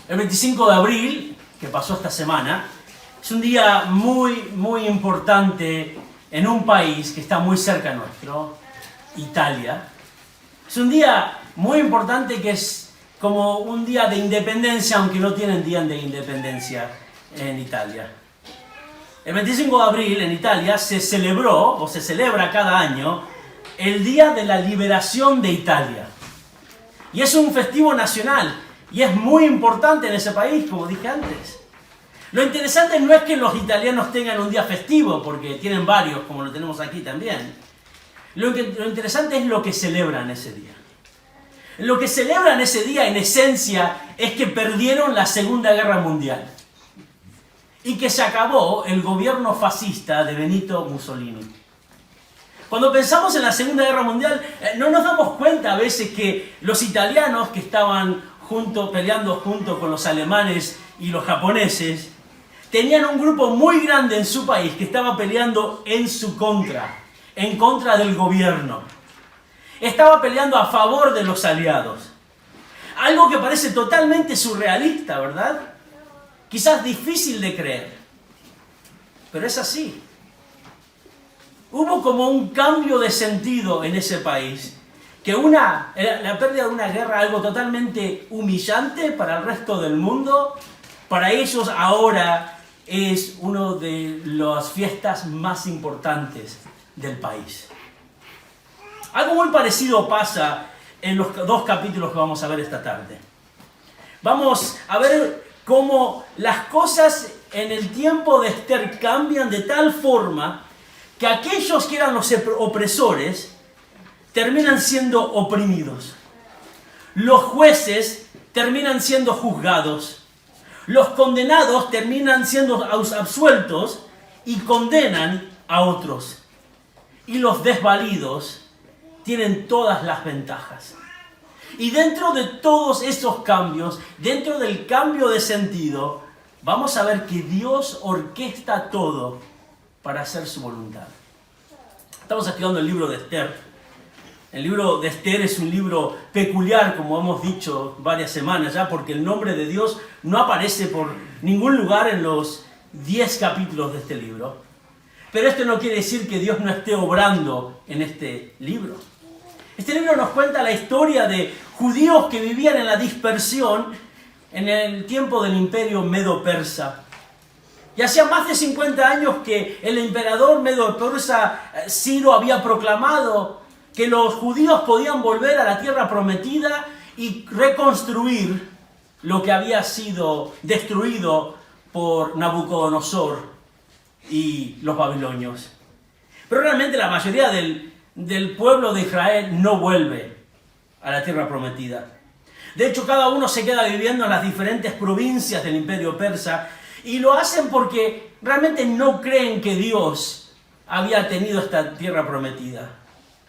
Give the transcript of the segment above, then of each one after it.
El 25 de abril, que pasó esta semana, es un día muy importante en un país que está muy cerca nuestro, Italia. Es un día muy importante que es como un día de independencia, aunque no tienen día de independencia en Italia. El 25 de abril en Italia se celebró, o se celebra cada año, el Día de la Liberación de Italia. Y es un festivo nacional, y es muy importante en ese país, como dije antes. Lo interesante no es que los italianos tengan un día festivo, porque tienen varios, como lo tenemos aquí también. Lo interesante es lo que celebran ese día. Lo que celebran ese día, en esencia, es que perdieron la Segunda Guerra Mundial. Y que se acabó el gobierno fascista de Benito Mussolini. Cuando pensamos en la Segunda Guerra Mundial, no nos damos cuenta a veces que los italianos que estaban peleando junto con los alemanes y los japoneses, tenían un grupo muy grande en su país que estaba peleando en su contra, en contra del gobierno. Estaba peleando a favor de los aliados. Algo que parece totalmente surrealista, ¿verdad? Quizás difícil de creer, pero es así. Hubo como un cambio de sentido en ese país, que la pérdida de una guerra, algo totalmente humillante para el resto del mundo, para ellos ahora es una de las fiestas más importantes del país. Algo muy parecido pasa en los dos capítulos que vamos a ver esta tarde. Vamos a ver cómo las cosas en el tiempo de Esther cambian de tal forma que aquellos que eran los opresores terminan siendo oprimidos. Los jueces terminan siendo juzgados. Los condenados terminan siendo absueltos y condenan a otros. Y los desvalidos tienen todas las ventajas. Y dentro de todos esos cambios, dentro del cambio de sentido, vamos a ver que Dios orquesta todo para hacer su voluntad. Estamos estudiando el libro de Esther. El libro de Esther es un libro peculiar, como hemos dicho varias semanas ya, porque el nombre de Dios no aparece por ningún lugar en los 10 capítulos de este libro. Pero esto no quiere decir que Dios no esté obrando en este libro. Este libro nos cuenta la historia de judíos que vivían en la dispersión en el tiempo del imperio medo-persa. Y hacía más de 50 años que el emperador medo-persa Ciro había proclamado que los judíos podían volver a la tierra prometida y reconstruir lo que había sido destruido por Nabucodonosor y los babilonios. Pero realmente la mayoría del pueblo de Israel no vuelve a la tierra prometida. De hecho, cada uno se queda viviendo en las diferentes provincias del imperio persa y lo hacen porque realmente no creen que Dios había tenido esta tierra prometida.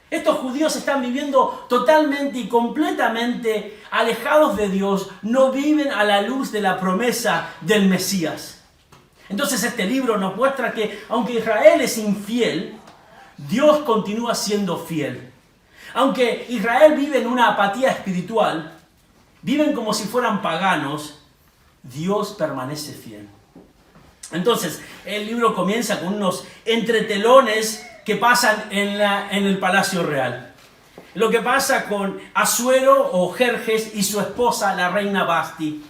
Estos judíos están viviendo totalmente y completamente alejados de Dios, no viven a la luz de la promesa del Mesías. Entonces este libro nos muestra que aunque Israel es infiel, Dios continúa siendo fiel. Aunque Israel vive en una apatía espiritual, viven como si fueran paganos, Dios permanece fiel. Entonces, el libro comienza con unos entretelones que pasan en el palacio real. Lo que pasa con Asuero o Jerjes y su esposa, la reina Vasti.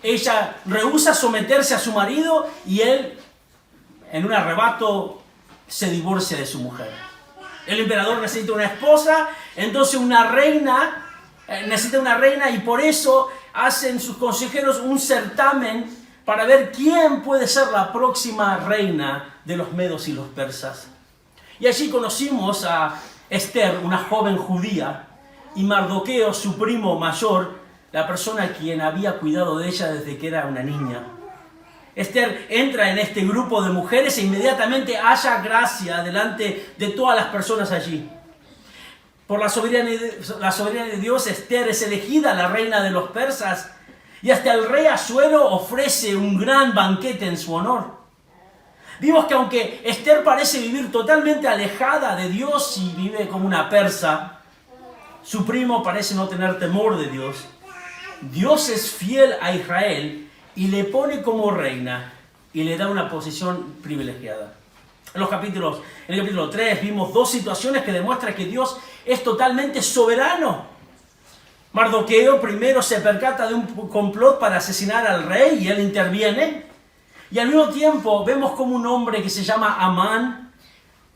Ella rehúsa someterse a su marido y él, en un arrebato, se divorcia de su mujer. El emperador necesita una esposa, entonces necesita una reina y por eso hacen sus consejeros un certamen para ver quién puede ser la próxima reina de los medos y los persas. Y allí conocimos a Esther, una joven judía, y Mardoqueo, su primo mayor, la persona quien había cuidado de ella desde que era una niña. Esther entra en este grupo de mujeres e inmediatamente halla gracia delante de todas las personas allí. Por la soberanía de Dios, Esther es elegida la reina de los persas y hasta el rey Asuero ofrece un gran banquete en su honor. Vimos que aunque Esther parece vivir totalmente alejada de Dios y vive como una persa, su primo parece no tener temor de Dios. Dios es fiel a Israel y le pone como reina y le da una posición privilegiada. En el capítulo 3 vimos dos situaciones que demuestran que Dios es totalmente soberano. Mardoqueo primero se percata de un complot para asesinar al rey y él interviene. Y al mismo tiempo vemos como un hombre que se llama Amán,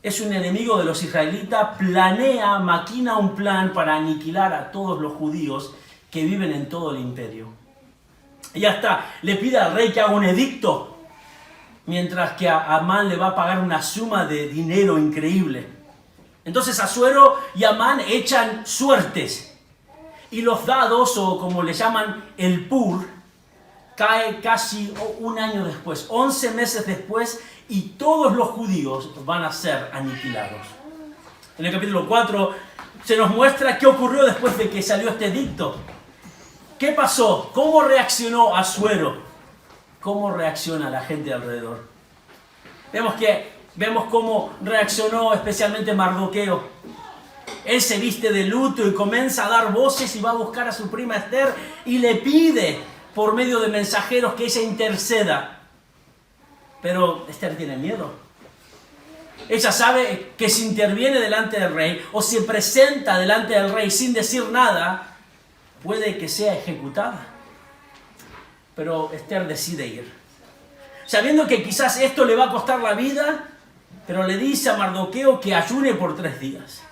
es un enemigo de los israelitas, maquina un plan para aniquilar a todos los judíos que viven en todo el imperio. Y hasta le pide al rey que haga un edicto, mientras que a Amán le va a pagar una suma de dinero increíble. Entonces Asuero y Amán echan suertes. Y los dados, o como le llaman el pur, cae casi un año después, 11 meses después, y todos los judíos van a ser aniquilados. En el capítulo 4 se nos muestra qué ocurrió después de que salió este edicto. ¿Qué pasó? ¿Cómo reaccionó Asuero? ¿Cómo reacciona la gente alrededor? Vemos cómo reaccionó especialmente Mardoqueo. Él se viste de luto y comienza a dar voces y va a buscar a su prima Esther y le pide por medio de mensajeros que ella interceda. Pero Esther tiene miedo. Ella sabe que si interviene delante del rey o se presenta delante del rey sin decir nada, puede que sea ejecutada. Pero Esther decide ir, sabiendo que quizás esto le va a costar la vida, pero le dice a Mardoqueo que ayune por 3 días.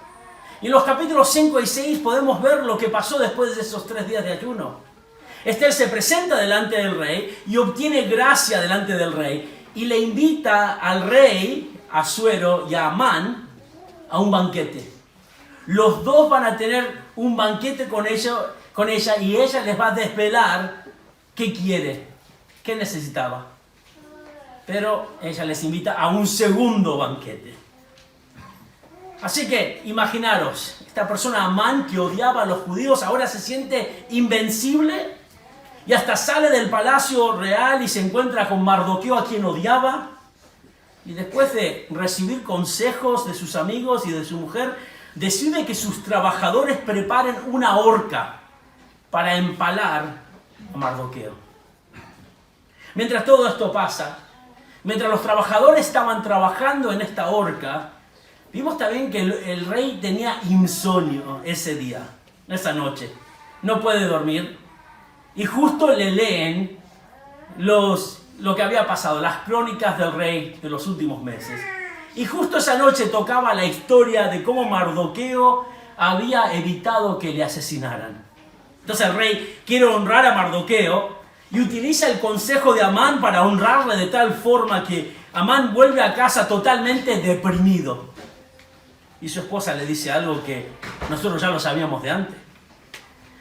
Y en los capítulos 5 y 6 podemos ver lo que pasó después de esos 3 días de ayuno. Esther se presenta delante del rey y obtiene gracia delante del rey y le invita al rey, Asuero y a Amán, a un banquete. Los dos van a tener un banquete con ella y ella les va a desvelar qué quiere, qué necesitaba. Pero ella les invita a un segundo banquete. Así que, imaginaros, esta persona Amán que odiaba a los judíos ahora se siente invencible y hasta sale del palacio real y se encuentra con Mardoqueo, a quien odiaba. Y después de recibir consejos de sus amigos y de su mujer, decide que sus trabajadores preparen una horca para empalar a Mardoqueo. Mientras todo esto pasa, mientras los trabajadores estaban trabajando en esta horca, vimos también que el rey tenía insomnio ese día, esa noche. No puede dormir. Y justo le leen lo que había pasado, las crónicas del rey de los últimos meses. Y justo esa noche tocaba la historia de cómo Mardoqueo había evitado que le asesinaran. Entonces el rey quiere honrar a Mardoqueo y utiliza el consejo de Amán para honrarle de tal forma que Amán vuelve a casa totalmente deprimido. Y su esposa le dice algo que nosotros ya lo sabíamos de antes.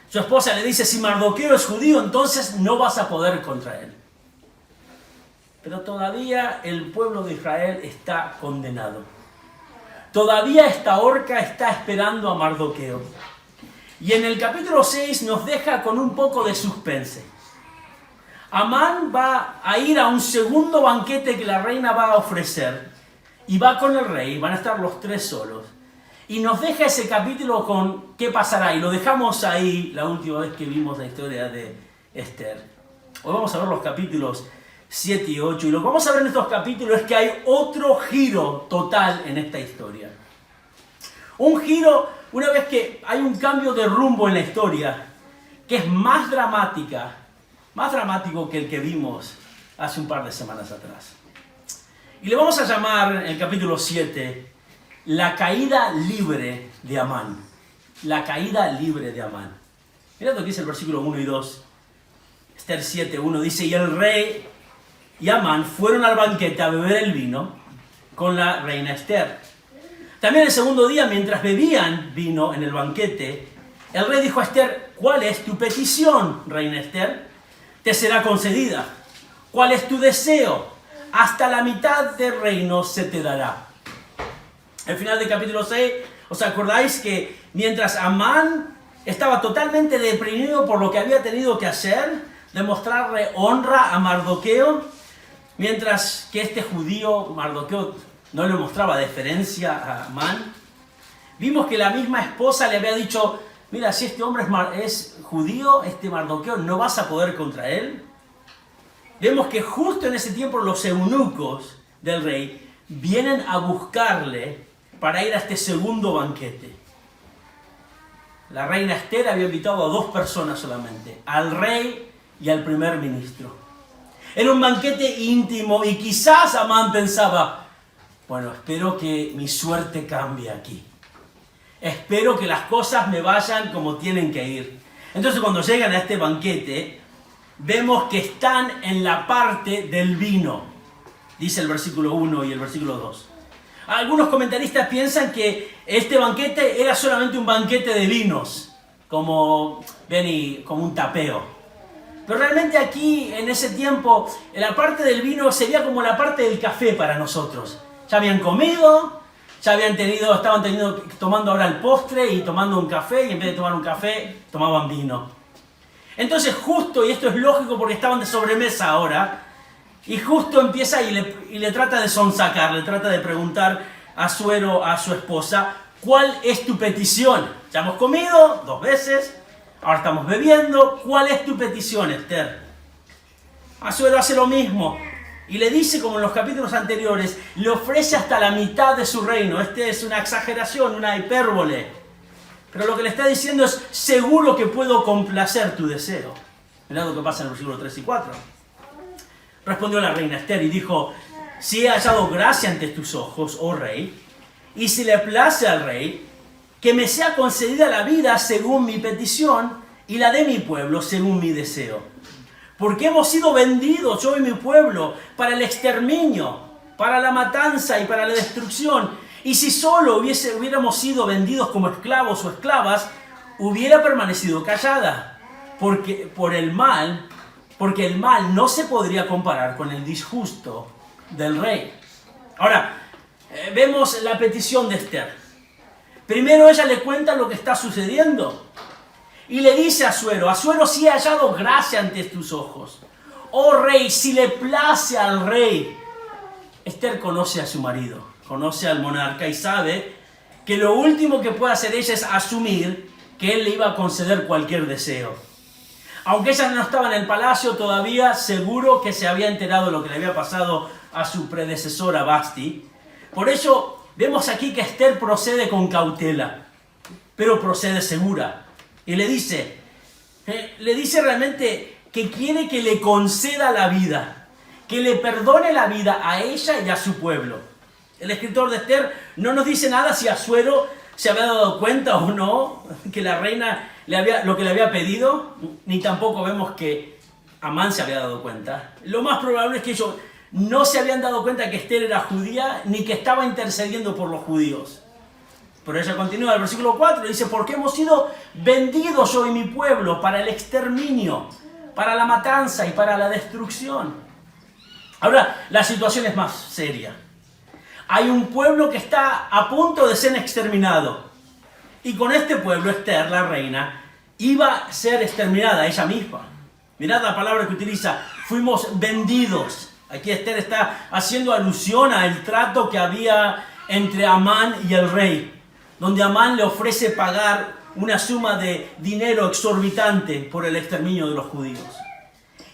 Su esposa le dice, si Mardoqueo es judío, entonces no vas a poder contra él. Pero todavía el pueblo de Israel está condenado. Todavía esta horca está esperando a Mardoqueo. Y en el capítulo 6 nos deja con un poco de suspense. Amán va a ir a un segundo banquete que la reina va a ofrecer. Y va con el rey, van a estar los 3 solos. Y nos deja ese capítulo con qué pasará. Y lo dejamos ahí la última vez que vimos la historia de Esther. Hoy vamos a ver los capítulos 7 y 8. Y lo que vamos a ver en estos capítulos es que hay otro giro total en esta historia. Un giro, una vez que hay un cambio de rumbo en la historia, que es más dramático que el que vimos hace un par de semanas atrás. Y le vamos a llamar en el capítulo 7 la caída libre de Amán. La caída libre de Amán. Mirad lo que dice el versículo 1 y 2. Esther 7:1 dice, y el rey y Amán fueron al banquete a beber el vino con la reina Esther. También el segundo día, mientras bebían vino en el banquete, el rey dijo a Esther, ¿cuál es tu petición, reina Esther? Te será concedida. ¿Cuál es tu deseo? Hasta la mitad del reino se te dará. Al final del capítulo 6, ¿os acordáis que mientras Amán estaba totalmente deprimido por lo que había tenido que hacer, demostrarle honra a Mardoqueo, mientras que este judío, Mardoqueo, no le mostraba deferencia a Amán? Vimos que la misma esposa le había dicho, mira, si este hombre es judío, este Mardoqueo, ¿no vas a poder contra él? Vemos que justo en ese tiempo los eunucos del rey vienen a buscarle para ir a este segundo banquete. La reina Esther había invitado a 2 personas solamente, al rey y al primer ministro. Era un banquete íntimo y quizás Amán pensaba, bueno, espero que mi suerte cambie aquí. Espero que las cosas me vayan como tienen que ir. Entonces cuando llegan a este banquete, vemos que están en la parte del vino, dice el versículo 1 y el versículo 2. Algunos comentaristas piensan que este banquete era solamente un banquete de vinos, como un tapeo. Pero realmente aquí, en ese tiempo, la parte del vino sería como la parte del café para nosotros. Ya habían comido, estaban tomando ahora el postre y tomando un café, y en vez de tomar un café, tomaban vino. Entonces justo, y esto es lógico porque estaban de sobremesa ahora, y justo empieza y le trata de sonsacar, le trata de preguntar a Asuero, a su esposa, ¿cuál es tu petición? Ya hemos comido 2 veces, ahora estamos bebiendo, ¿cuál es tu petición, Esther? Asuero hace lo mismo y le dice, como en los capítulos anteriores, le ofrece hasta la mitad de su reino. Es una exageración, una hipérbole. Pero lo que le está diciendo es, seguro que puedo complacer tu deseo. Mirad lo que pasa en el versículo 3 y 4. Respondió la reina Esther y dijo, si he hallado gracia ante tus ojos, oh rey, y si le place al rey, que me sea concedida la vida según mi petición y la de mi pueblo según mi deseo. Porque hemos sido vendidos, yo y mi pueblo, para el exterminio, para la matanza y para la destrucción. Y si solo hubiéramos sido vendidos como esclavos o esclavas, hubiera permanecido callada, porque el mal no se podría comparar con el disgusto del rey. Ahora, vemos la petición de Esther. Primero ella le cuenta lo que está sucediendo. Y le dice a Asuero, si he hallado gracia ante tus ojos. Oh rey, si le place al rey. Esther conoce a su marido, conoce al monarca y sabe que lo último que puede hacer ella es asumir que él le iba a conceder cualquier deseo. Aunque ella no estaba en el palacio todavía, seguro que se había enterado de lo que le había pasado a su predecesora Vasti. Por eso vemos aquí que Esther procede con cautela, pero procede segura. Y le dice realmente que quiere que le conceda la vida, que le perdone la vida a ella y a su pueblo. El escritor de Esther no nos dice nada si Asuero se había dado cuenta o no que la reina lo que le había pedido, ni tampoco vemos que Amán se había dado cuenta. Lo más probable es que ellos no se habían dado cuenta que Esther era judía, ni que estaba intercediendo por los judíos. Pero ella continúa, el versículo 4, dice, porque hemos sido vendidos yo y mi pueblo para el exterminio, para la matanza y para la destrucción. Ahora, la situación es más seria. Hay un pueblo que está a punto de ser exterminado. Y con este pueblo, Esther, la reina, iba a ser exterminada ella misma. Mirad la palabra que utiliza, fuimos vendidos. Aquí Esther está haciendo alusión al trato que había entre Amán y el rey, donde Amán le ofrece pagar una suma de dinero exorbitante por el exterminio de los judíos.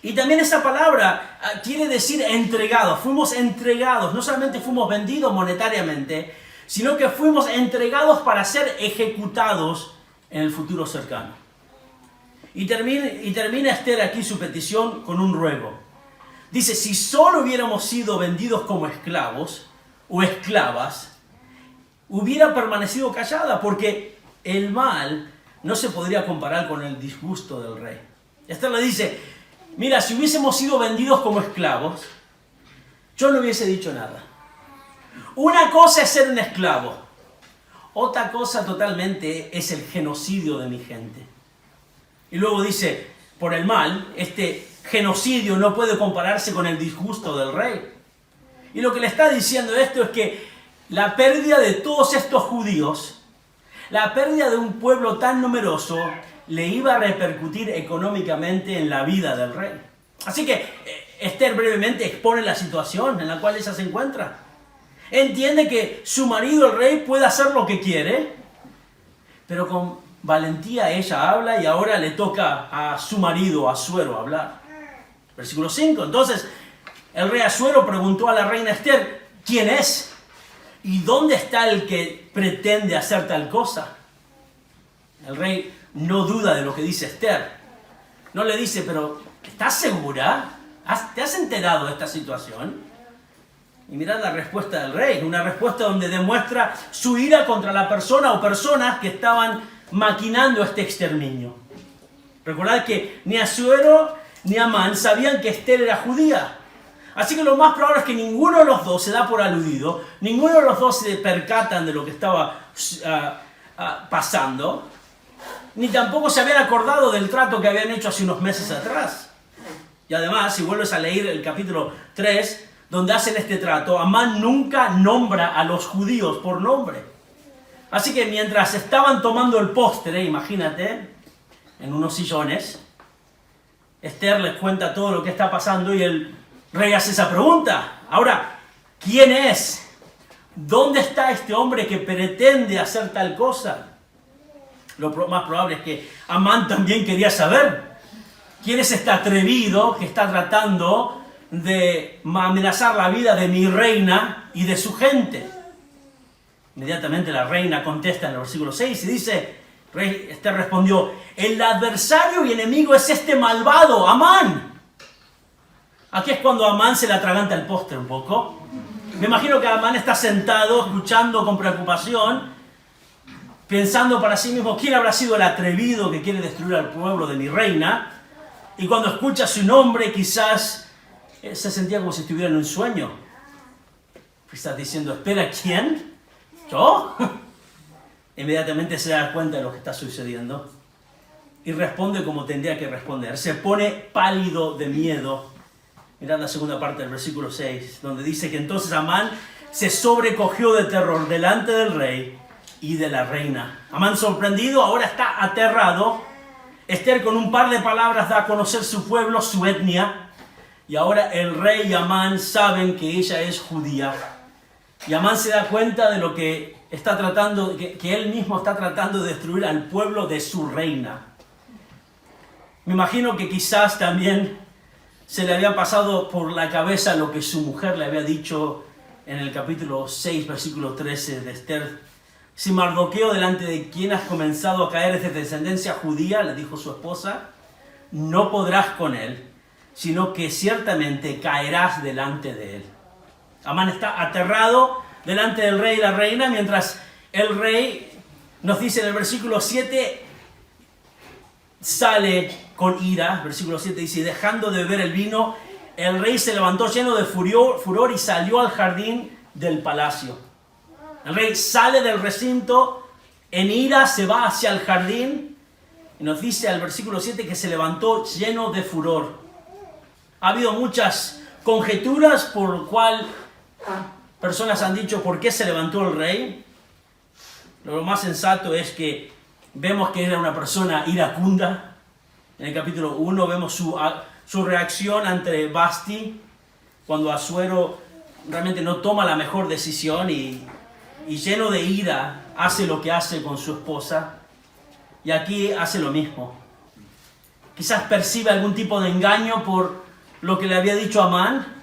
Y también esa palabra quiere decir entregados. Fuimos entregados, no solamente fuimos vendidos monetariamente, sino que fuimos entregados para ser ejecutados en el futuro cercano. Y termina Esther aquí su petición con un ruego. Dice, si solo hubiéramos sido vendidos como esclavos o esclavas, hubiera permanecido callada, porque el mal no se podría comparar con el disgusto del rey. Esther le dice, mira, si hubiésemos sido vendidos como esclavos, yo no hubiese dicho nada. Una cosa es ser un esclavo, otra cosa totalmente es el genocidio de mi gente. Y luego dice, por el mal, este genocidio no puede compararse con el disgusto del rey. Y lo que le está diciendo esto es que la pérdida de todos estos judíos, la pérdida de un pueblo tan numeroso, le iba a repercutir económicamente en la vida del rey. Así que Esther brevemente expone la situación en la cual ella se encuentra. Entiende que su marido, el rey, puede hacer lo que quiere, pero valentía ella habla y ahora le toca a su marido, Asuero, hablar. Versículo 5. Entonces, el rey Asuero preguntó a la reina Esther, ¿quién es? ¿Y dónde está el que pretende hacer tal cosa? El rey no duda de lo que dice Esther. No le dice, pero ¿estás segura? ¿Te has enterado de esta situación? Y mirad la respuesta del rey, una respuesta donde demuestra su ira contra la persona o personas que estaban maquinando este exterminio. Recordad que ni Asuero ni Amán sabían que Esther era judía. Así que lo más probable es que ninguno de los dos se da por aludido, ninguno de los dos se percatan de lo que estaba pasando, ni tampoco se habían acordado del trato que habían hecho hace unos meses atrás. Y además, si vuelves a leer el capítulo 3, donde hacen este trato, Amán nunca nombra a los judíos por nombre. Así que mientras estaban tomando el postre, imagínate, en unos sillones, Esther les cuenta todo lo que está pasando y el rey hace esa pregunta. Ahora, ¿quién es? ¿Dónde está este hombre que pretende hacer tal cosa? Lo más probable es que Amán también quería saber quién es este atrevido que está tratando de amenazar la vida de mi reina y de su gente. Inmediatamente la reina contesta en el versículo 6 y dice, Esther respondió, el adversario y enemigo es este malvado, Amán. Aquí es cuando Amán se le atraganta el postre un poco. Me imagino que Amán está sentado, escuchando con preocupación, pensando para sí mismo, ¿quién habrá sido el atrevido que quiere destruir al pueblo de mi reina? Y cuando escucha su nombre, quizás se sentía como si estuviera en un sueño. Está diciendo, espera, ¿quién? ¿Yo? Inmediatamente se da cuenta de lo que está sucediendo y responde como tendría que responder. Se pone pálido de miedo. Mirad la segunda parte del versículo 6, donde dice que entonces Amán se sobrecogió de terror delante del rey y de la reina. Amán, sorprendido, ahora está aterrado. Esther con un par de palabras da a conocer su pueblo, su etnia. Y ahora el rey y Amán saben que ella es judía. Y Amán se da cuenta de lo que está tratando, que él mismo está tratando de destruir al pueblo de su reina. Me imagino que quizás también se le había pasado por la cabeza lo que su mujer le había dicho en el capítulo 6, versículo 13 de Esther. Si Mardoqueo, delante de quien has comenzado a caer es de descendencia judía, le dijo su esposa, no podrás con él, sino que ciertamente caerás delante de él. Amán está aterrado delante del rey y la reina, mientras el rey, nos dice en el versículo 7, sale con ira. Versículo 7 dice, dejando de beber el vino, el rey se levantó lleno de furor y salió al jardín del palacio. El rey sale del recinto, en ira se va hacia el jardín, y nos dice al versículo 7 que se levantó lleno de furor. Ha habido muchas conjeturas por lo cual personas han dicho por qué se levantó el rey. Lo más sensato es que vemos que era una persona iracunda. En el capítulo 1 vemos su reacción ante Vasti, cuando Asuero realmente no toma la mejor decisión y lleno de ira hace lo que hace con su esposa. Y aquí hace lo mismo. Quizás percibe algún tipo de engaño por lo que le había dicho a Amán.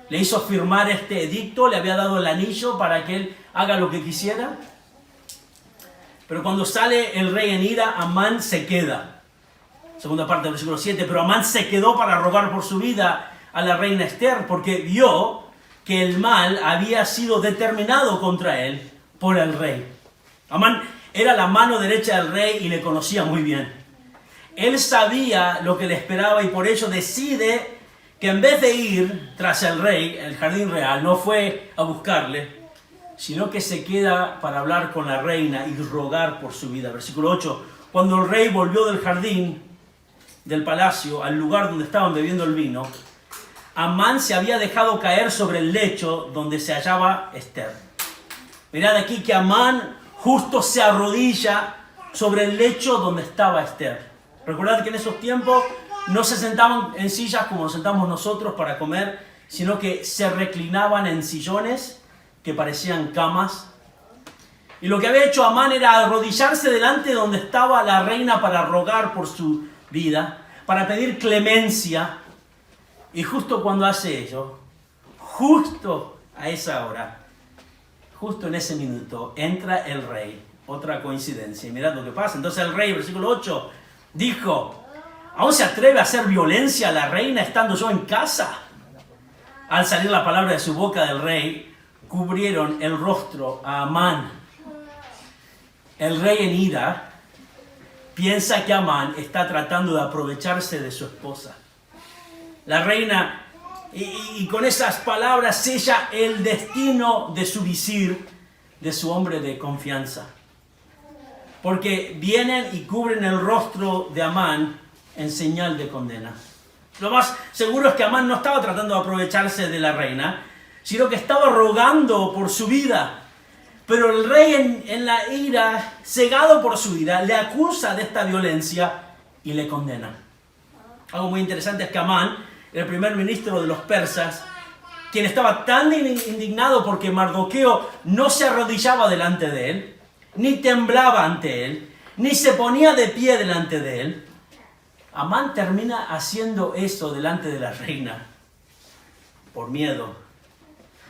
Le hizo firmar este edicto, le había dado el anillo para que él haga lo que quisiera. Pero cuando sale el rey en ira, Amán se queda. Segunda parte del versículo 7. Pero Amán se quedó para rogar por su vida a la reina Esther, porque vio que el mal había sido determinado contra él por el rey. Amán era la mano derecha del rey y le conocía muy bien. Él sabía lo que le esperaba y por ello decide que en vez de ir tras el rey, el jardín real, no fue a buscarle, sino que se queda para hablar con la reina y rogar por su vida. Versículo 8. Cuando el rey volvió del jardín del palacio al lugar donde estaban bebiendo el vino, Amán se había dejado caer sobre el lecho donde se hallaba Esther. Mirad aquí que Amán justo se arrodilla sobre el lecho donde estaba Esther. Recordad que en esos tiempos no se sentaban en sillas como nos sentamos nosotros para comer, sino que se reclinaban en sillones que parecían camas. Y lo que había hecho Amán era arrodillarse delante de donde estaba la reina para rogar por su vida, para pedir clemencia. Y justo cuando hace eso, justo a esa hora, justo en ese minuto, entra el rey. Otra coincidencia. Y mirad lo que pasa. Entonces el rey, versículo 8, dijo: ¿aún se atreve a hacer violencia a la reina estando yo en casa? Al salir la palabra de su boca del rey, cubrieron el rostro a Amán. El rey en ira piensa que Amán está tratando de aprovecharse de su esposa. La reina, y con esas palabras sella el destino de su visir, de su hombre de confianza. Porque vienen y cubren el rostro de Amán en señal de condena. Lo más seguro es que Amán no estaba tratando de aprovecharse de la reina, sino que estaba rogando por su vida. Pero el rey en la ira, cegado por su ira, le acusa de esta violencia y le condena. Algo muy interesante es que Amán, el primer ministro de los persas, quien estaba tan indignado porque Mardoqueo no se arrodillaba delante de él, ni temblaba ante él, ni se ponía de pie delante de él, Amán termina haciendo eso delante de la reina por miedo.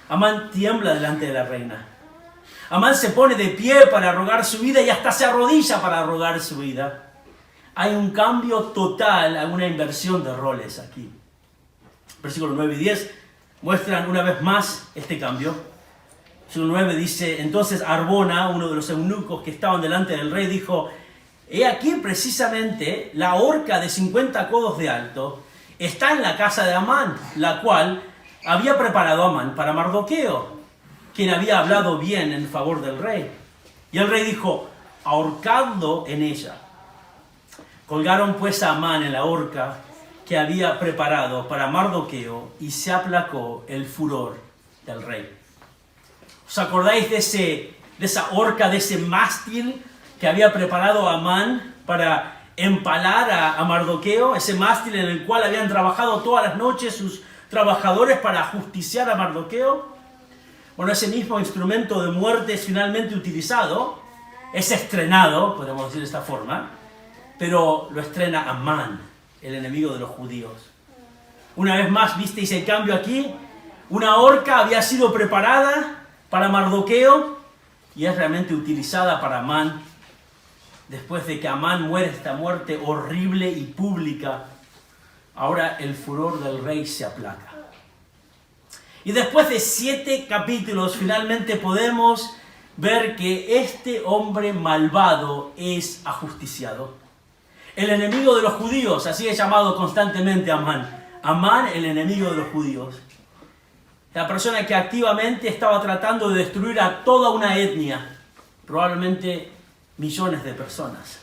Amán tiembla delante de la reina. Amán se pone de pie para rogar su vida y hasta se arrodilla para rogar su vida. Hay un cambio total, hay una inversión de roles aquí. Versículos 9 y 10 muestran una vez más este cambio. Versículo 9 dice: entonces Arbona, uno de los eunucos que estaban delante del rey, dijo: he aquí precisamente la horca de 50 codos de alto está en la casa de Amán, la cual había preparado Amán para Mardoqueo, quien había hablado bien en favor del rey. Y el rey dijo: ahorcadlo en ella. Colgaron pues a Amán en la horca que había preparado para Mardoqueo, y se aplacó el furor del rey. ¿Os acordáis de esa horca, de ese mástil que había preparado Amán para empalar a Mardoqueo? Ese mástil en el cual habían trabajado todas las noches sus trabajadores para ajusticiar a Mardoqueo. Bueno, ese mismo instrumento de muerte es finalmente utilizado, es estrenado, podemos decir de esta forma, pero lo estrena Amán, el enemigo de los judíos. Una vez más, ¿visteis el cambio aquí? Una horca había sido preparada para Mardoqueo y es realmente utilizada para Amán. Después de que Amán muere esta muerte horrible y pública, ahora el furor del rey se aplaca. Y después de 7 capítulos, finalmente podemos ver que este hombre malvado es ajusticiado. El enemigo de los judíos, así es llamado constantemente Amán. Amán, el enemigo de los judíos. La persona que activamente estaba tratando de destruir a toda una etnia, probablemente millones de personas.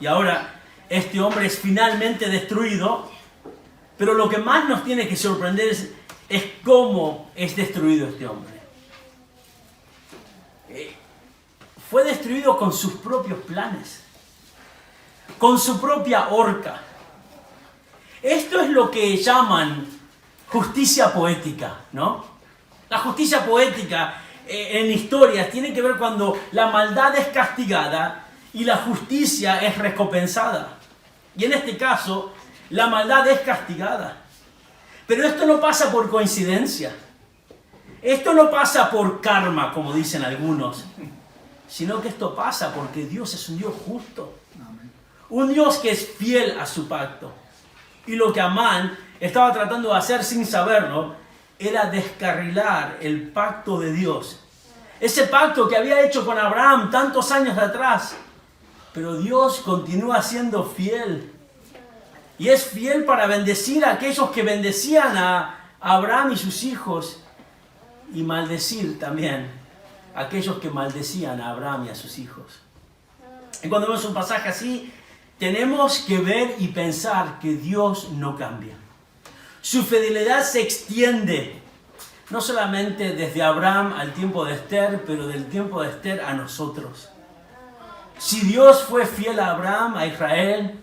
Y ahora este hombre es finalmente destruido, pero lo que más nos tiene que sorprender es cómo es destruido este hombre. Fue destruido con sus propios planes, con su propia horca. Esto es lo que llaman justicia poética, ¿no? La justicia poética en historias tiene que ver cuando la maldad es castigada y la justicia es recompensada. Y en este caso, la maldad es castigada. Pero esto no pasa por coincidencia. Esto no pasa por karma, como dicen algunos, sino que esto pasa porque Dios es un Dios justo. Un Dios que es fiel a su pacto. Y lo que Amán estaba tratando de hacer sin saberlo era descarrilar el pacto de Dios. Ese pacto que había hecho con Abraham tantos años atrás. Pero Dios continúa siendo fiel. Y es fiel para bendecir a aquellos que bendecían a Abraham y sus hijos. Y maldecir también a aquellos que maldecían a Abraham y a sus hijos. Y cuando vemos un pasaje así, tenemos que ver y pensar que Dios no cambia. Su fidelidad se extiende, no solamente desde Abraham al tiempo de Esther, pero del tiempo de Esther a nosotros. Si Dios fue fiel a Abraham, a Israel,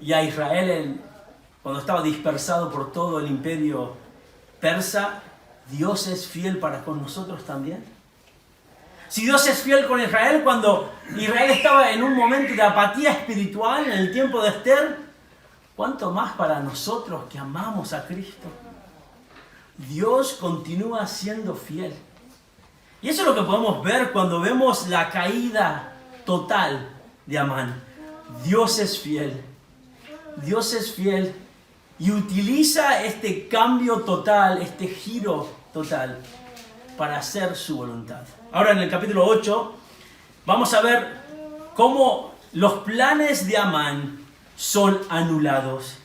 y a Israel cuando estaba dispersado por todo el imperio persa, Dios es fiel para con nosotros también. Si Dios es fiel con Israel cuando Israel estaba en un momento de apatía espiritual en el tiempo de Esther, ¿cuánto más para nosotros que amamos a Cristo? Dios continúa siendo fiel. Y eso es lo que podemos ver cuando vemos la caída total de Amán. Dios es fiel. Dios es fiel y utiliza este cambio total, este giro total para hacer su voluntad. Ahora en el capítulo 8 vamos a ver cómo los planes de Amán son anulados.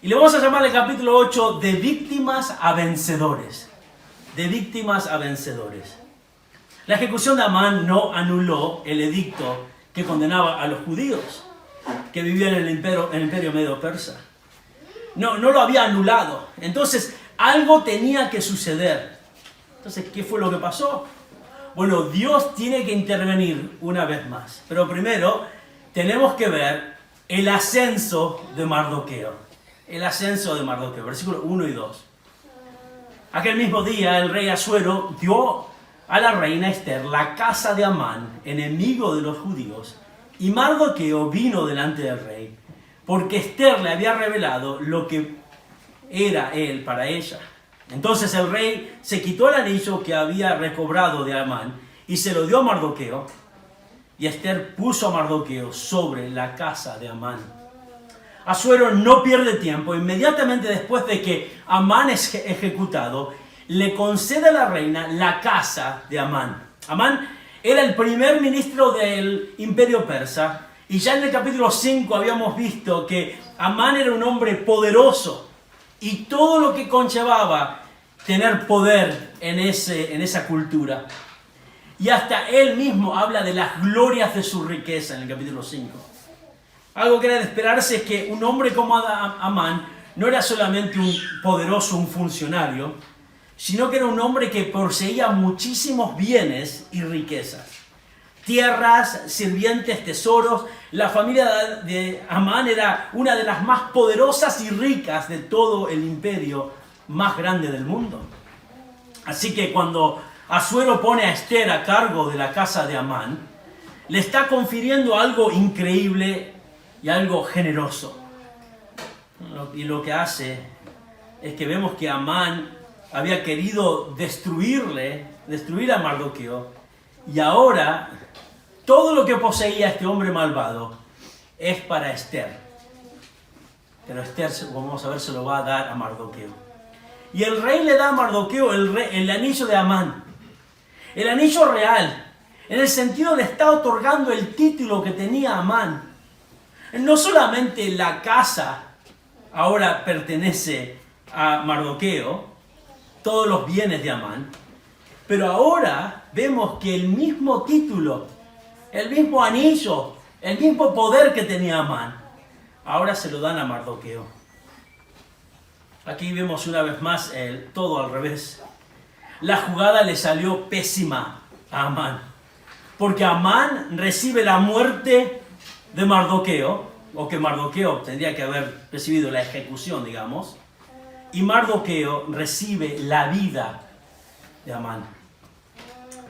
Y le vamos a llamar el capítulo 8 de víctimas a vencedores. De víctimas a vencedores. La ejecución de Amán no anuló el edicto que condenaba a los judíos que vivían en el imperio medio persa. No lo había anulado. Entonces, algo tenía que suceder. Entonces, ¿qué fue lo que pasó? Bueno, Dios tiene que intervenir una vez más. Pero primero, tenemos que ver el ascenso de Mardoqueo. El ascenso de Mardoqueo, versículos 1 y 2. Aquel mismo día, el rey Asuero dio a la reina Esther la casa de Amán, enemigo de los judíos, y Mardoqueo vino delante del rey, porque Esther le había revelado lo que era él para ella. Entonces el rey se quitó el anillo que había recobrado de Amán y se lo dio a Mardoqueo, y Esther puso a Mardoqueo sobre la casa de Amán. Asuero no pierde tiempo. Inmediatamente después de que Amán es ejecutado, le concede a la reina la casa de Amán. Amán era el primer ministro del imperio persa, y ya en el capítulo 5 habíamos visto que Amán era un hombre poderoso, y todo lo que conllevaba tener poder en esa cultura. Y hasta él mismo habla de las glorias de su riqueza en el capítulo 5. Algo que era de esperarse es que un hombre como Amán no era solamente un poderoso, un funcionario, sino que era un hombre que poseía muchísimos bienes y riquezas. Tierras, sirvientes, tesoros. La familia de Amán era una de las más poderosas y ricas de todo el imperio más grande del mundo. Así que cuando Asuero pone a Esther a cargo de la casa de Amán, le está confiriendo algo increíble y algo generoso. Y lo que hace es que vemos que Amán había querido destruir a Mardoqueo, y ahora todo lo que poseía este hombre malvado es para Esther. Pero Esther, vamos a ver, se lo va a dar a Mardoqueo. Y el rey le da a Mardoqueo el anillo de Amán. El anillo real. En el sentido de estar otorgando el título que tenía Amán. No solamente la casa ahora pertenece a Mardoqueo, todos los bienes de Amán, pero ahora vemos que el mismo título, el mismo anillo, el mismo poder que tenía Amán, ahora se lo dan a Mardoqueo. Aquí vemos una vez más todo al revés. La jugada le salió pésima a Amán, porque Amán recibe la muerte de Mardoqueo, o que Mardoqueo tendría que haber recibido la ejecución, digamos, y Mardoqueo recibe la vida de Amán.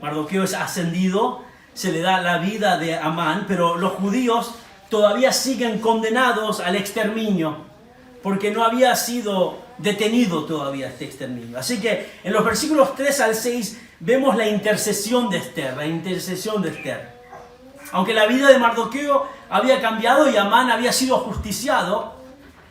Mardoqueo es ascendido, se le da la vida de Amán, pero los judíos todavía siguen condenados al exterminio, porque no había sido detenido todavía este exterminio. Así que en los versículos 3 al 6 vemos la intercesión de Esther, Aunque la vida de Mardoqueo había cambiado y Amán había sido ajusticiado,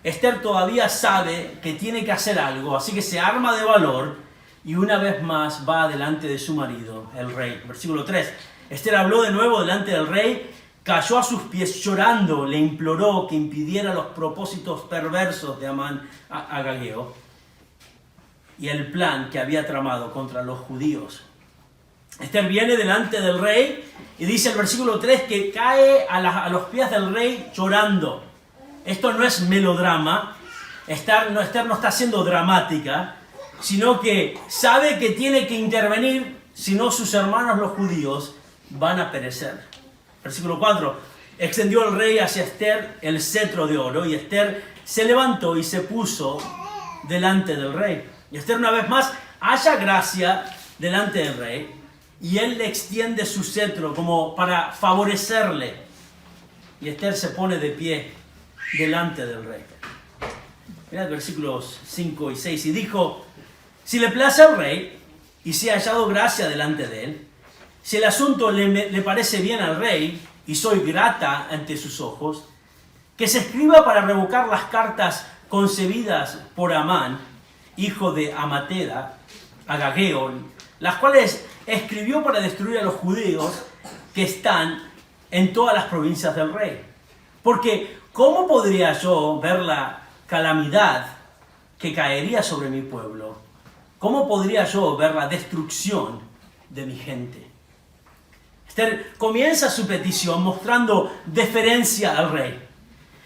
Esther todavía sabe que tiene que hacer algo, así que se arma de valor y una vez más va delante de su marido, el rey. Versículo 3. Esther habló de nuevo delante del rey, cayó a sus pies llorando, le imploró que impidiera los propósitos perversos de Amán Agageo y el plan que había tramado contra los judíos. Esther viene delante del rey y dice el versículo 3 que cae a los pies del rey llorando. Esto no es melodrama, Esther no está siendo dramática, sino que sabe que tiene que intervenir, si no sus hermanos los judíos van a perecer. Versículo 4, extendió el rey hacia Esther el cetro de oro, y Esther se levantó y se puso delante del rey. Y Esther una vez más halla gracia delante del rey, y él le extiende su cetro como para favorecerle. Y Esther se pone de pie delante del rey. Mirad versículos 5 y 6. Y dijo: si le place al rey y si ha hallado gracia delante de él, si el asunto le parece bien al rey y soy grata ante sus ojos, que se escriba para revocar las cartas concebidas por Amán, hijo de Amateda, Agageo, las cuales escribió para destruir a los judíos que están en todas las provincias del rey. Porque ¿cómo podría yo ver la calamidad que caería sobre mi pueblo? ¿Cómo podría yo ver la destrucción de mi gente? Esther comienza su petición mostrando deferencia al rey.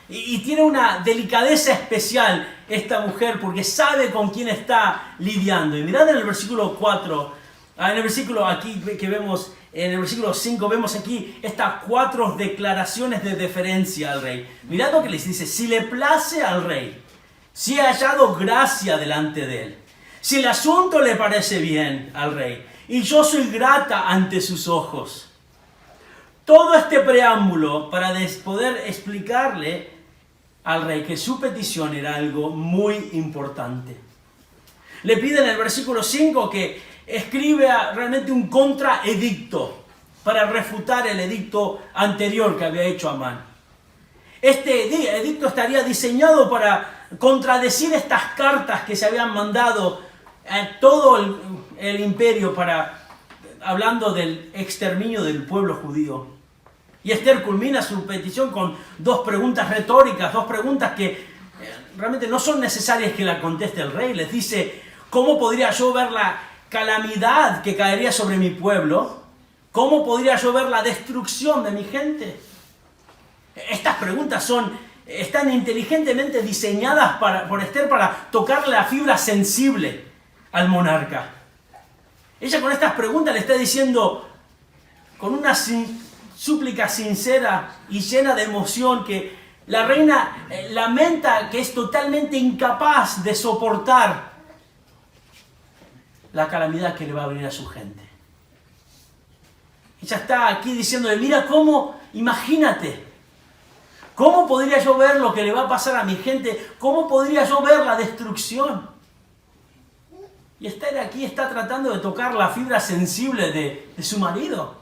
Y tiene una delicadeza especial esta mujer porque sabe con quién está lidiando. Y mirad en el versículo 4, en el versículo aquí que vemos, en el versículo 5 vemos aquí estas 4 declaraciones de deferencia al rey. Mirad lo que les dice: si le place al rey, si ha hallado gracia delante de él, si el asunto le parece bien al rey, y yo soy grata ante sus ojos. Todo este preámbulo para poder explicarle al rey que su petición era algo muy importante. Le pide en el versículo 5 que escriba realmente un contraedicto para refutar el edicto anterior que había hecho Amán. Este edicto estaría diseñado para contradecir estas cartas que se habían mandado a todo el imperio hablando del exterminio del pueblo judío. Y Esther culmina su petición con 2 preguntas retóricas, 2 preguntas que realmente no son necesarias que la conteste el rey. Les dice: ¿cómo podría yo ver la calamidad que caería sobre mi pueblo? ¿Cómo podría yo ver la destrucción de mi gente? Estas preguntas están inteligentemente diseñadas por Esther para tocarle la fibra sensible al monarca. Ella con estas preguntas le está diciendo, con una súplica sincera y llena de emoción, que la reina lamenta que es totalmente incapaz de soportar la calamidad que le va a venir a su gente. Ella está aquí diciéndole: mira cómo, imagínate, ¿cómo podría yo ver lo que le va a pasar a mi gente? ¿Cómo podría yo ver la destrucción? Y Esther aquí está tratando de tocar la fibra sensible de su marido.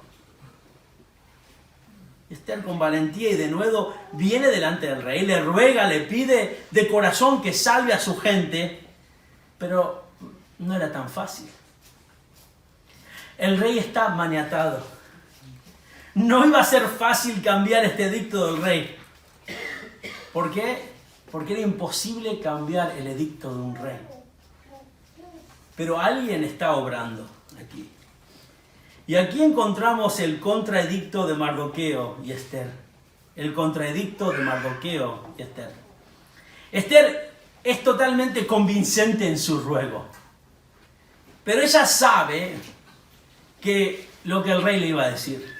Esther con valentía y de nuevo viene delante del rey, le ruega, le pide de corazón que salve a su gente, pero no era tan fácil. El rey está maniatado. No iba a ser fácil cambiar este edicto del rey. ¿Por qué? Porque era imposible cambiar el edicto de un rey. Pero alguien está obrando aquí. Y aquí encontramos el contraedicto de Mardoqueo y Esther. El contraedicto de Mardoqueo y Esther. Esther es totalmente convincente en su ruego. Pero ella sabe lo que el rey le iba a decir.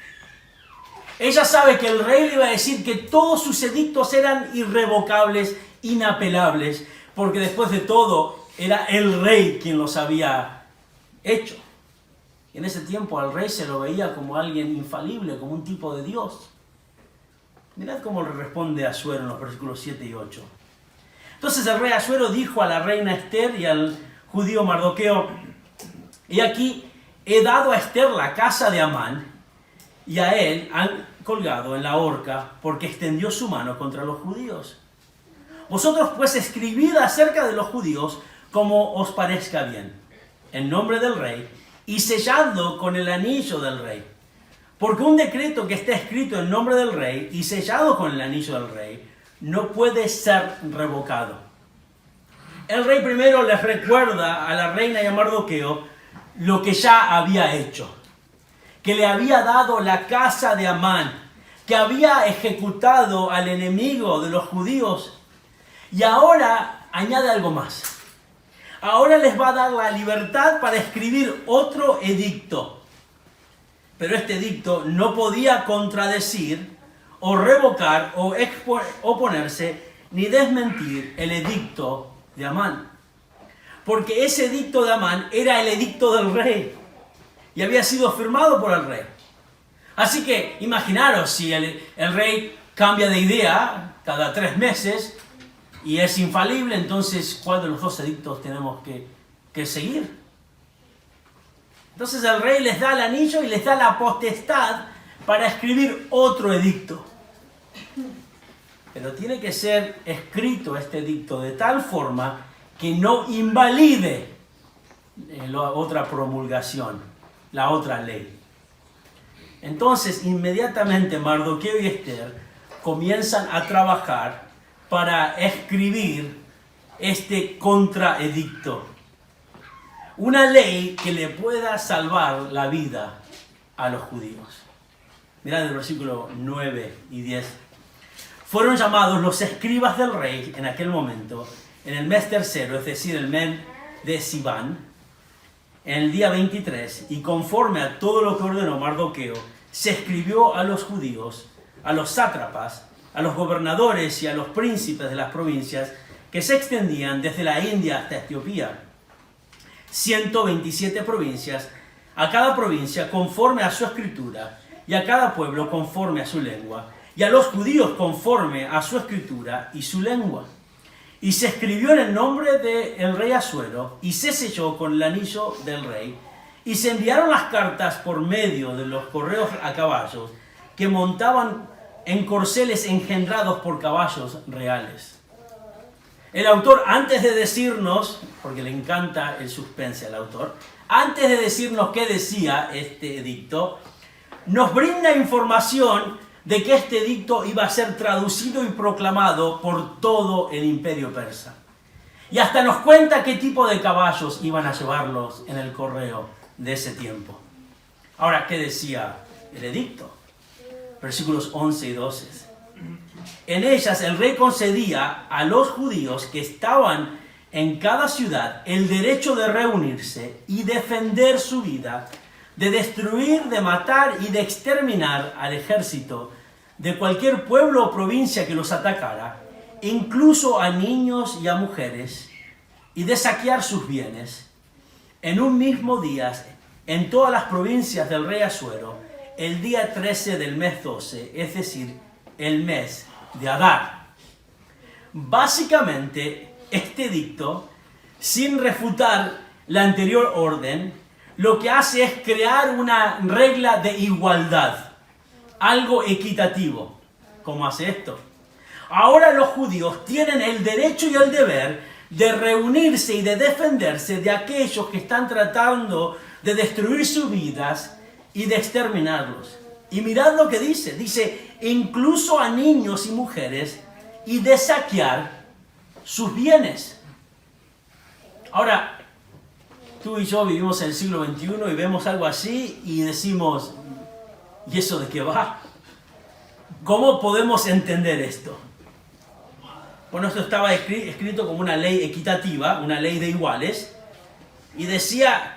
Ella sabe que el rey le iba a decir que todos sus edictos eran irrevocables, inapelables, porque después de todo era el rey quien los había hecho. En ese tiempo al rey se lo veía como alguien infalible, como un tipo de Dios. Mirad cómo le responde Asuero en los versículos 7 y 8. Entonces el rey Asuero dijo a la reina Esther y al judío Mardoqueo: he aquí, he dado a Esther la casa de Amán, y a él han colgado en la horca porque extendió su mano contra los judíos. Vosotros pues escribid acerca de los judíos como os parezca bien, en nombre del rey, y selladlo con el anillo del rey. Porque un decreto que está escrito en nombre del rey y sellado con el anillo del rey no puede ser revocado. El rey primero les recuerda a la reina y a Mardoqueo lo que ya había hecho, que le había dado la casa de Amán, que había ejecutado al enemigo de los judíos, y ahora añade algo más. Ahora les va a dar la libertad para escribir otro edicto. Pero este edicto no podía contradecir o revocar o oponerse ni desmentir el edicto de Amán. Porque ese edicto de Amán era el edicto del rey. y había sido firmado por el rey. Así que imaginaros si el rey cambia de idea cada 3 meses y es infalible, entonces ¿cuál de los 2 edictos tenemos que seguir? Entonces el rey les da el anillo y les da la potestad para escribir otro edicto. Pero tiene que ser escrito este edicto de tal forma que no invalide la otra promulgación, la otra ley. Entonces, inmediatamente Mardoqueo y Esther comienzan a trabajar para escribir este contraedicto. Una ley que le pueda salvar la vida a los judíos. Mirad el versículo 9 y 10. Fueron llamados los escribas del rey en aquel momento, en el mes tercero, es decir, el mes de Sivan, en el día 23, y conforme a todo lo que ordenó Mardoqueo, se escribió a los judíos, a los sátrapas, a los gobernadores y a los príncipes de las provincias que se extendían desde la India hasta Etiopía. 127 provincias, a cada provincia conforme a su escritura, y a cada pueblo conforme a su lengua, y a los judíos conforme a su escritura y su lengua. Y se escribió en el nombre del rey Asuero, y se selló con el anillo del rey, y se enviaron las cartas por medio de los correos a caballos, que montaban en corceles engendrados por caballos reales. El autor, antes de decirnos, porque le encanta el suspense al autor, antes de decirnos qué decía este edicto, nos brinda información de que este edicto iba a ser traducido y proclamado por todo el imperio persa. Y hasta nos cuenta qué tipo de caballos iban a llevarlos en el correo de ese tiempo. Ahora, ¿qué decía el edicto? Versículos 11 y 12. En ellas el rey concedía a los judíos que estaban en cada ciudad el derecho de reunirse y defender su vida, de destruir, de matar y de exterminar al ejército de cualquier pueblo o provincia que los atacara, incluso a niños y a mujeres, y de saquear sus bienes, en un mismo día, en todas las provincias del rey Asuero, el día 13 del mes 12, es decir, el mes de Adar. Básicamente, este edicto, sin refutar la anterior orden, lo que hace es crear una regla de igualdad, algo equitativo. ¿Cómo hace esto? Ahora los judíos tienen el derecho y el deber de reunirse y de defenderse de aquellos que están tratando de destruir sus vidas y de exterminarlos. Y mirad lo que dice, incluso a niños y mujeres, y de saquear sus bienes. Ahora, tú y yo vivimos en el siglo XXI y vemos algo así y decimos, ¿y eso de qué va? ¿Cómo podemos entender esto? Bueno, esto estaba escrito como una ley equitativa, una ley de iguales, y decía,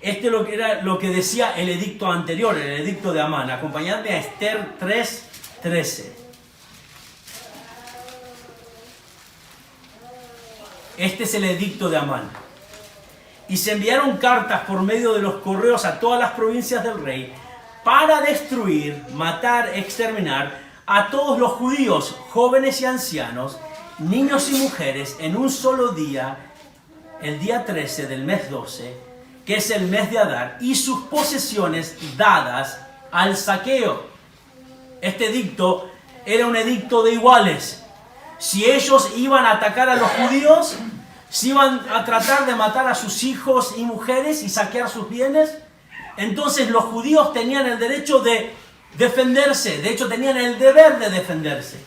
era lo que decía el edicto anterior, el edicto de Amán. Acompañadme a Esther 3:13. Este es el edicto de Amán. Y se enviaron cartas por medio de los correos a todas las provincias del rey para destruir, matar, exterminar a todos los judíos, jóvenes y ancianos, niños y mujeres, en un solo día, el día 13 del mes 12, que es el mes de Adar, y sus posesiones dadas al saqueo. Este edicto era un edicto de iguales. Si ellos iban a atacar a los judíos, si iban a tratar de matar a sus hijos y mujeres y saquear sus bienes, entonces los judíos tenían el derecho de defenderse, de hecho tenían el deber de defenderse.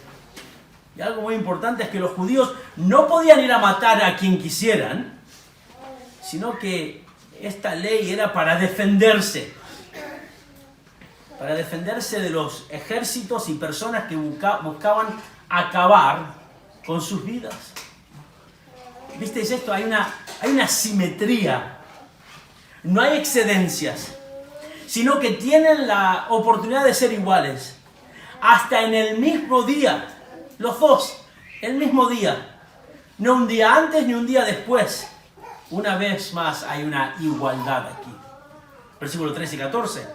Y algo muy importante es que los judíos no podían ir a matar a quien quisieran, sino que esta ley era para defenderse de los ejércitos y personas que buscaban acabar con sus vidas. ¿Visteis esto? Hay una simetría. No hay excedencias, sino que tienen la oportunidad de ser iguales. Hasta en el mismo día, los dos, el mismo día. No un día antes ni un día después. Una vez más hay una igualdad aquí. versículos 13 y 14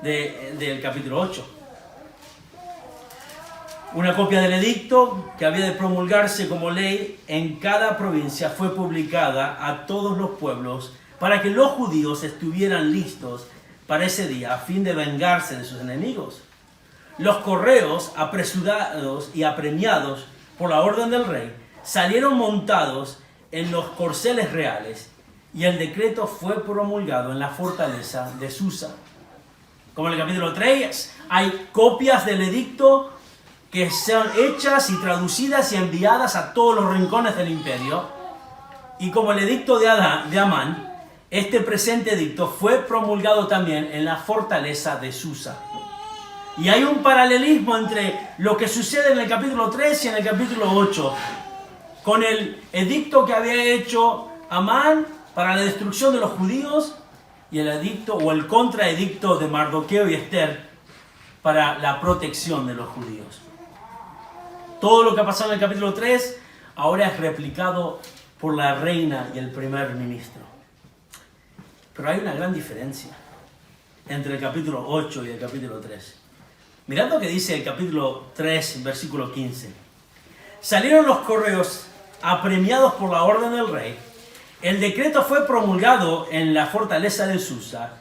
del capítulo 8. Una copia del edicto que había de promulgarse como ley en cada provincia fue publicada a todos los pueblos para que los judíos estuvieran listos para ese día a fin de vengarse de sus enemigos. Los correos, apresurados y apremiados por la orden del rey, salieron montados en los corceles reales y el decreto fue promulgado en la fortaleza de Susa. Como en el capítulo 3, hay copias del edicto que sean hechas y traducidas y enviadas a todos los rincones del imperio. Y como el edicto de Amán, este presente edicto fue promulgado también en la fortaleza de Susa. Y hay un paralelismo entre lo que sucede en el capítulo 3 y en el capítulo 8, con el edicto que había hecho Amán para la destrucción de los judíos y el edicto o el contraedicto de Mardoqueo y Esther para la protección de los judíos. Todo lo que ha pasado en el capítulo 3 ahora es replicado por la reina y el primer ministro. Pero hay una gran diferencia entre el capítulo 8 y el capítulo 3. Mirad lo que dice el capítulo 3, versículo 15. Salieron los correos apremiados por la orden del rey. El decreto fue promulgado en la fortaleza de Susa.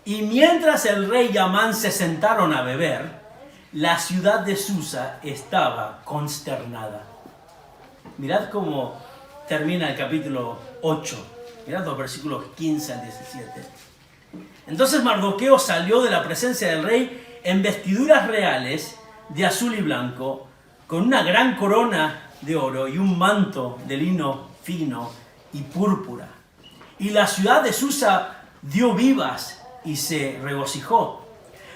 Y mientras el rey y Amán se sentaron a beber, la ciudad de Susa estaba consternada. Mirad cómo termina el capítulo 8. Mirad los versículos 15 al 17. Entonces Mardoqueo salió de la presencia del rey en vestiduras reales de azul y blanco, con una gran corona de oro y un manto de lino fino y púrpura. Y la ciudad de Susa dio vivas y se regocijó.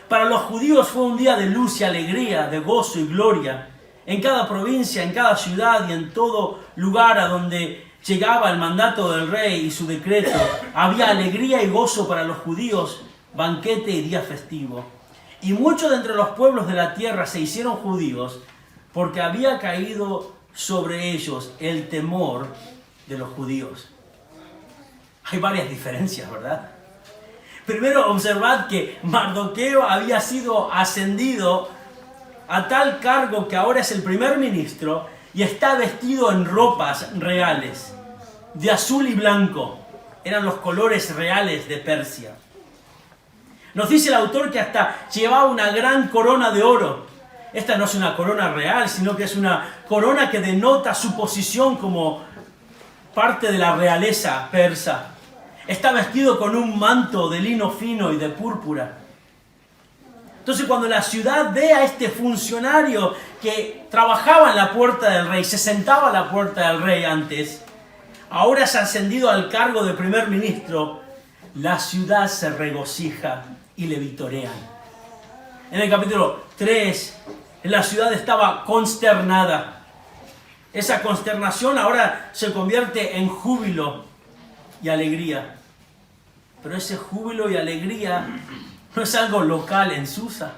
Para los judíos fue un día de luz y alegría, de gozo y gloria. En cada provincia, en cada ciudad y en todo lugar a donde llegaba el mandato del rey y su decreto, había alegría y gozo para los judíos, banquete y día festivo. Y muchos de entre los pueblos de la tierra se hicieron judíos, porque había caído sobre ellos el temor de los judíos. Hay varias diferencias, ¿verdad? Primero, observad que Mardoqueo había sido ascendido a tal cargo que ahora es el primer ministro y está vestido en ropas reales, de azul y blanco. Eran los colores reales de Persia. Nos dice el autor que hasta llevaba una gran corona de oro. Esta no es una corona real, sino que es una corona que denota su posición como parte de la realeza persa. Está vestido con un manto de lino fino y de púrpura. Entonces, cuando la ciudad ve a este funcionario que trabajaba en la puerta del rey, se sentaba a la puerta del rey antes, ahora se ha ascendido al cargo de primer ministro, la ciudad se regocija y le vitorean. En el capítulo 3, la ciudad estaba consternada. Esa consternación ahora se convierte en júbilo y alegría. Pero ese júbilo y alegría no es algo local en Susa,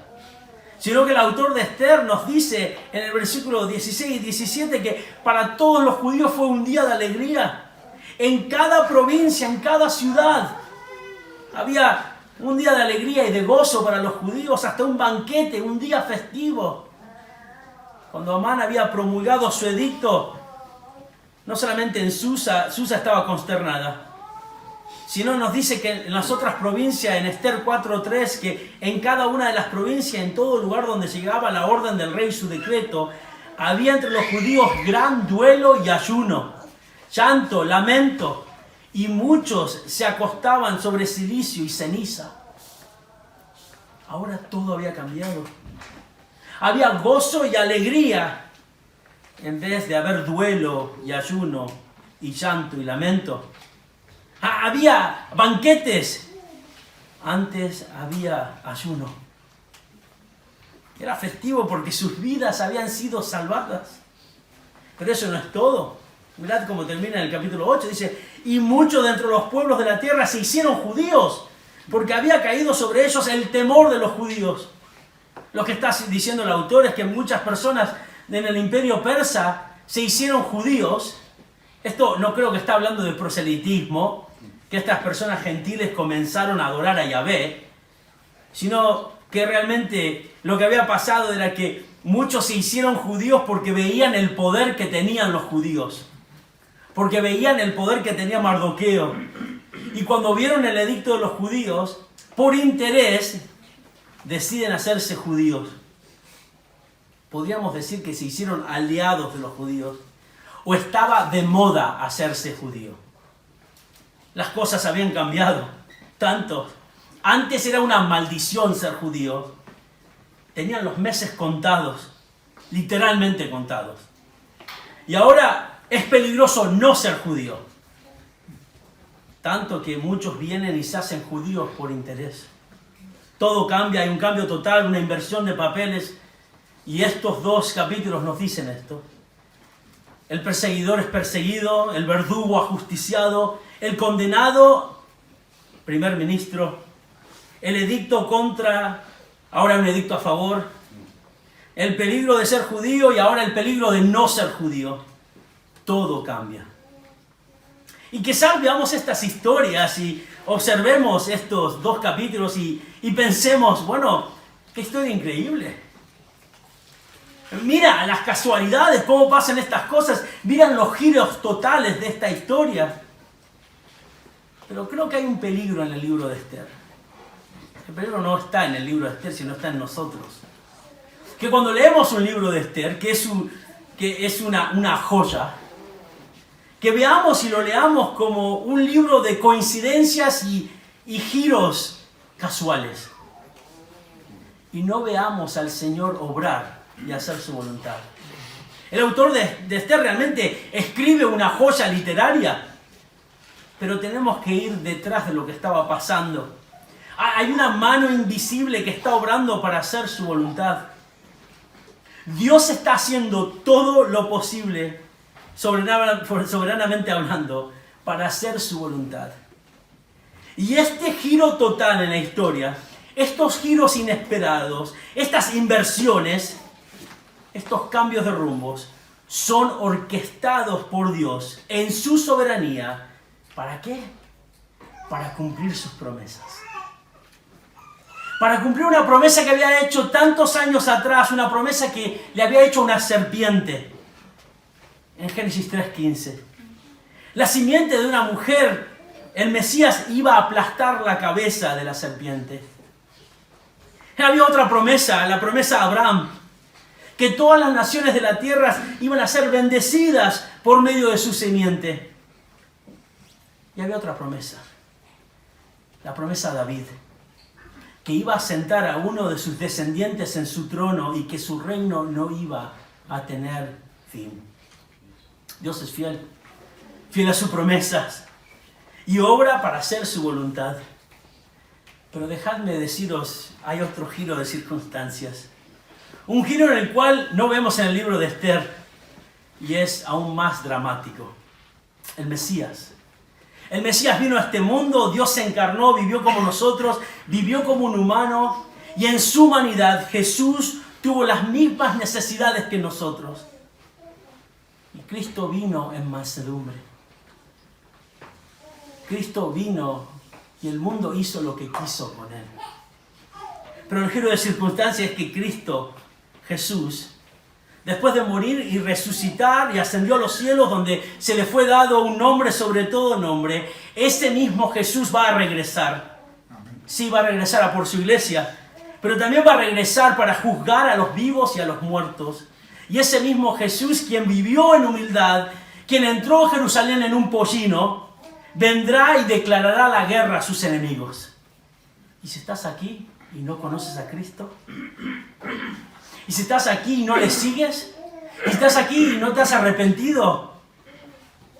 sino que el autor de Esther nos dice en el versículo 16 y 17 que para todos los judíos fue un día de alegría. En cada provincia, en cada ciudad, había un día de alegría y de gozo para los judíos, hasta un banquete, un día festivo. Cuando Amán había promulgado su edicto, no solamente en Susa estaba consternada, sino nos dice que en las otras provincias, en Esther 4:3, que en cada una de las provincias, en todo lugar donde llegaba la orden del rey y su decreto, había entre los judíos gran duelo y ayuno, llanto, lamento, y muchos se acostaban sobre silicio y ceniza. Ahora todo había cambiado. Había gozo y alegría en vez de haber duelo y ayuno y llanto y lamento. Había banquetes. Antes había ayuno. Era festivo porque sus vidas habían sido salvadas. Pero eso no es todo. Mirad cómo termina el capítulo 8. Dice, y muchos de entre los pueblos de la tierra se hicieron judíos, porque había caído sobre ellos el temor de los judíos. Lo que está diciendo el autor es que muchas personas en el imperio persa se hicieron judíos. Esto no creo que está hablando de proselitismo, que estas personas gentiles comenzaron a adorar a Yahvé, sino que realmente lo que había pasado era que muchos se hicieron judíos porque veían el poder que tenían los judíos, porque veían el poder que tenía Mardoqueo. Y cuando vieron el edicto de los judíos, por interés, deciden hacerse judíos. Podríamos decir que se hicieron aliados de los judíos, o estaba de moda hacerse judío. Las cosas habían cambiado tanto. Antes era una maldición ser judío. Tenían los meses contados, literalmente contados. Y ahora es peligroso no ser judío. Tanto que muchos vienen y se hacen judíos por interés. Todo cambia, hay un cambio total, una inversión de papeles. Y estos 2 capítulos nos dicen esto. El perseguidor es perseguido, el verdugo ajusticiado, el condenado, primer ministro, el edicto contra, ahora un edicto a favor, el peligro de ser judío y ahora el peligro de no ser judío. Todo cambia. Y quizás veamos estas historias y observemos estos 2 capítulos y pensemos, bueno, qué historia increíble. Mira las casualidades, cómo pasan estas cosas. Miran los giros totales de esta historia. Pero creo que hay un peligro en el libro de Esther. El peligro no está en el libro de Esther, sino está en nosotros. Que cuando leemos un libro de Esther, que es una joya, que veamos y lo leamos como un libro de coincidencias y giros casuales. Y no veamos al Señor obrar y hacer su voluntad. El autor de Esther realmente escribe una joya literaria, pero tenemos que ir detrás de lo que estaba pasando. Hay una mano invisible que está obrando para hacer su voluntad. Dios está haciendo todo lo posible, soberanamente hablando, para hacer su voluntad. Y este giro total en la historia, estos giros inesperados, estas inversiones, estos cambios de rumbos, son orquestados por Dios en su soberanía. ¿Para qué? Para cumplir sus promesas. Para cumplir una promesa que había hecho tantos años atrás, una promesa que le había hecho una serpiente. En Génesis 3:15. La simiente de una mujer, el Mesías iba a aplastar la cabeza de la serpiente. Había otra promesa, la promesa a Abraham, que todas las naciones de la tierra iban a ser bendecidas por medio de su simiente. Y había otra promesa, la promesa a David, que iba a sentar a uno de sus descendientes en su trono y que su reino no iba a tener fin. Dios es fiel, fiel a sus promesas y obra para hacer su voluntad. Pero dejadme deciros, hay otro giro de circunstancias. Un giro en el cual no vemos en el libro de Esther y es aún más dramático. El Mesías. El Mesías vino a este mundo, Dios se encarnó, vivió como nosotros, vivió como un humano y en su humanidad Jesús tuvo las mismas necesidades que nosotros. Y Cristo vino en mansedumbre. Cristo vino y el mundo hizo lo que quiso con él. Pero el giro de circunstancias es que Cristo, Jesús, después de morir y resucitar y ascendió a los cielos donde se le fue dado un nombre sobre todo nombre, ese mismo Jesús va a regresar. Sí, va a regresar a por su iglesia, pero también va a regresar para juzgar a los vivos y a los muertos. Y ese mismo Jesús, quien vivió en humildad, quien entró a Jerusalén en un pollino, vendrá y declarará la guerra a sus enemigos. Y si estás aquí y no conoces a Cristo, y si estás aquí y no le sigues, y estás aquí y no te has arrepentido,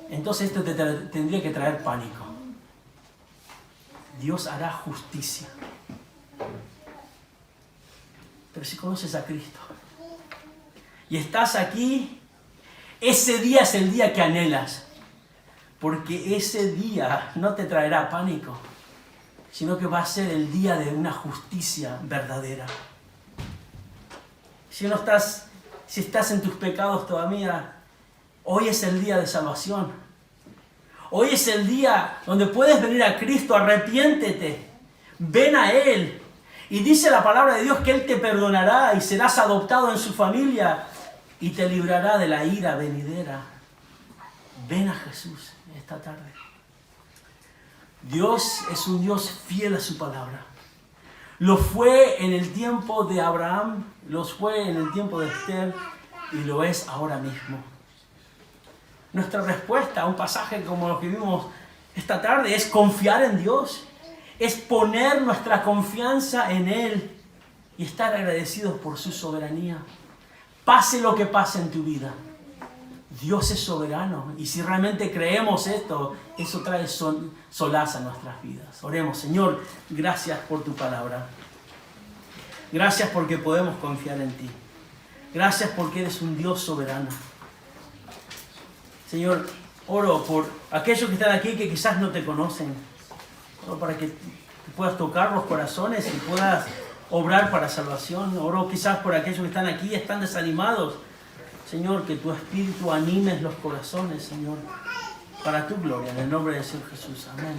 entonces esto te tendría que traer pánico. Dios hará justicia. Pero si conoces a Cristo y estás aquí, ese día es el día que anhelas, porque ese día no te traerá pánico, sino que va a ser el día de una justicia verdadera. Si estás en tus pecados todavía, hoy es el día de salvación. Hoy es el día donde puedes venir a Cristo, arrepiéntete, ven a Él. Y dice la palabra de Dios que Él te perdonará y serás adoptado en su familia y te librará de la ira venidera. Ven a Jesús esta tarde. Dios es un Dios fiel a su palabra. Lo fue en el tiempo de Abraham, lo fue en el tiempo de Esther y lo es ahora mismo. Nuestra respuesta a un pasaje como lo que vimos esta tarde es confiar en Dios. Es poner nuestra confianza en Él y estar agradecidos por su soberanía. Pase lo que pase en tu vida, Dios es soberano. Y si realmente creemos esto, eso trae solaz a nuestras vidas. Oremos. Señor, gracias por tu palabra. Gracias porque podemos confiar en ti. Gracias porque eres un Dios soberano. Señor, oro por aquellos que están aquí que quizás no te conocen. Oro para que puedas tocar los corazones y puedas obrar para salvación. Oro quizás por aquellos que están aquí y están desanimados. Señor, que tu Espíritu animes los corazones, Señor, para tu gloria. En el nombre de Jesús. Amén.